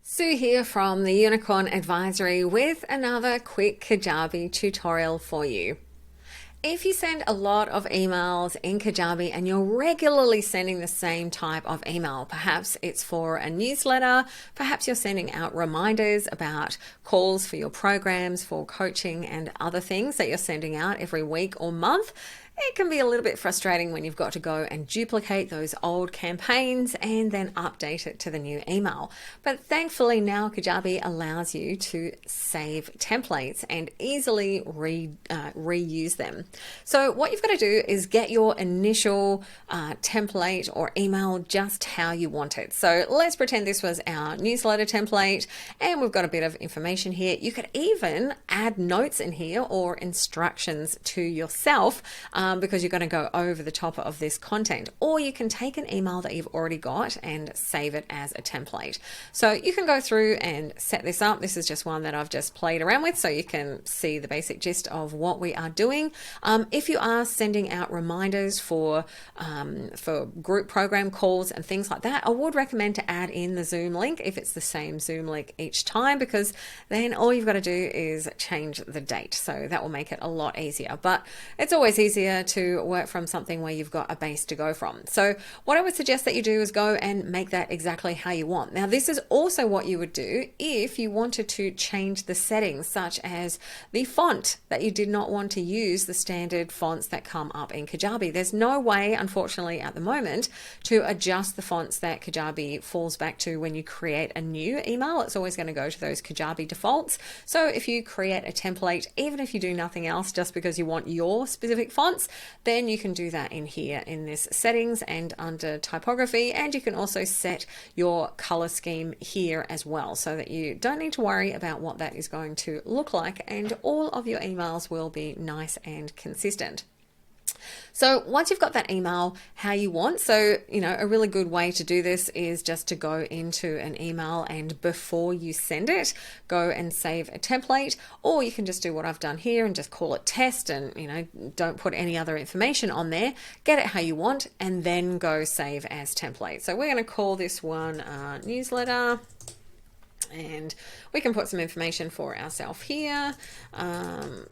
Sue here from the Unicorn Advisory with another quick Kajabi tutorial for you. If you send a lot of emails in Kajabi and you're regularly sending the same type of email, perhaps it's for a newsletter, perhaps you're sending out reminders about calls for your programs, for coaching and other things that you're sending out every week or month, it can be a little bit frustrating when you've got to go and duplicate those old campaigns and then update it to the new email. But thankfully now Kajabi allows you to save templates and easily reuse them. So what you've got to do is get your initial template or email just how you want it. So let's pretend this was our newsletter template and we've got a bit of information here. You could even add notes in here or instructions to yourself because you're going to go over the top of this content, or you can take an email that you've already got and save it as a template. So you can go through and set this up. This is just one that I've just played around with so you can see the basic gist of what we are doing. If you are sending out reminders for group program calls and things like that, I would recommend to add in the Zoom link if it's the same Zoom link each time, because then all you've got to do is change the date. So that will make it a lot easier, but it's always easier to work from something where you've got a base to go from. So what I would suggest that you do is go and make that exactly how you want. Now, this is also what you would do if you wanted to change the settings, such as the font that you did not want to use the standard fonts that come up in Kajabi. There's no way, unfortunately, at the moment to adjust the fonts that Kajabi falls back to when you create a new email. It's always going to go to those Kajabi defaults. So if you create a template, even if you do nothing else, just because you want your specific fonts, then you can do that in here in this settings and under typography, and you can also set your color scheme here as well so that you don't need to worry about what that is going to look like, and all of your emails will be nice and consistent. So once you've got that email how you want, so a really good way to do this is just to go into an email and before you send it, go and save a template, or you can just do what I've done here and just call it test and don't put any other information on there, get it how you want, and then go save as template. So we're going to call this one newsletter. And we can put some information for ourselves here.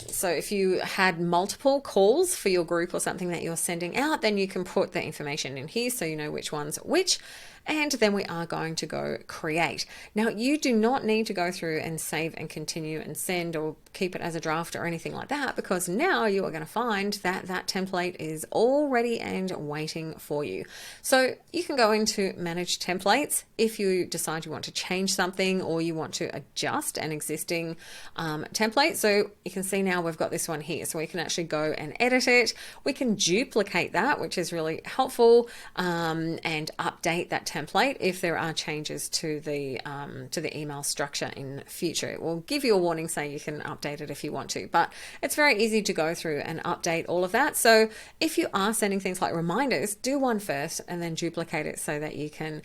So if you had multiple calls for your group or something that you're sending out, then you can put the information in here so you know which one's which. And then we are going to go create. Now, you do not need to go through and save and continue and send or keep it as a draft or anything like that, because now you are going to find that that template is all ready and waiting for you. So you can go into manage templates if you decide you want to change something or you want to adjust an existing template. So you can see now we've got this one here, so we can actually go and edit it. We can duplicate that, which is really helpful, and update that template if there are changes to the email structure in future. It will give you a warning saying you can update it if you want to, but it's very easy to go through and update all of that. So if you are sending things like reminders, do one first and then duplicate it so that you can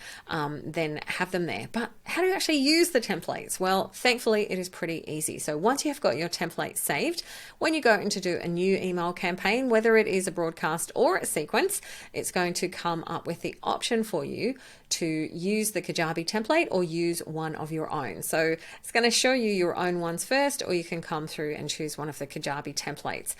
then have them there. But how do you actually use the templates? Well, thankfully it is pretty easy. So once you've got your template saved, when you go in to do a new email campaign, whether it is a broadcast or a sequence, it's going to come up with the option for you to use the Kajabi template or use one of your own. So it's going to show you your own ones first, or you can come through and choose one of the Kajabi templates.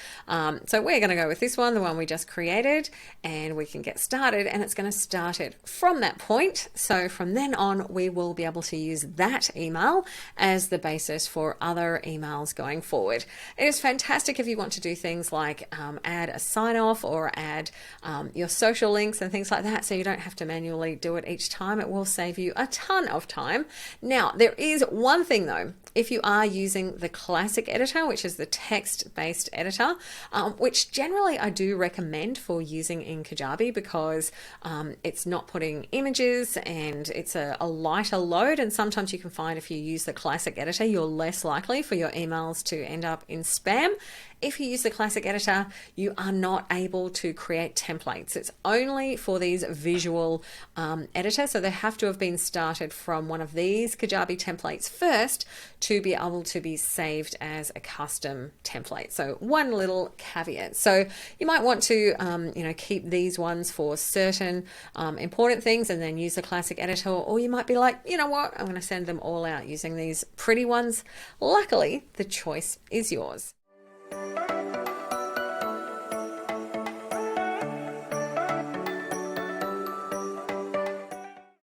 So we're going to go with this one, the one we just created, and we can get started, and it's going to start it from that point. So from then on, we will be able to use that email as the basis for other emails going forward. It is fantastic if you want to do things like add a sign off or add your social links and things like that, so you don't have to manually do it each time. It will save you a ton of time. Now, there is one thing though. If you are using the classic editor, which is the text-based editor, which generally I do recommend for using in Kajabi because it's not putting images and it's a lighter load, and sometimes you can find if you use the classic editor, you're less likely for your emails to end up in spam. If you use the classic editor, you are not able to create templates. It's only for these visual editors, so they have to have been started from one of these Kajabi templates first to be able to be saved as a custom template. So one little caveat. So you might want to, keep these ones for certain important things and then use the classic editor, or you might be like, you know what, I'm going to send them all out using these pretty ones. Luckily, the choice is yours.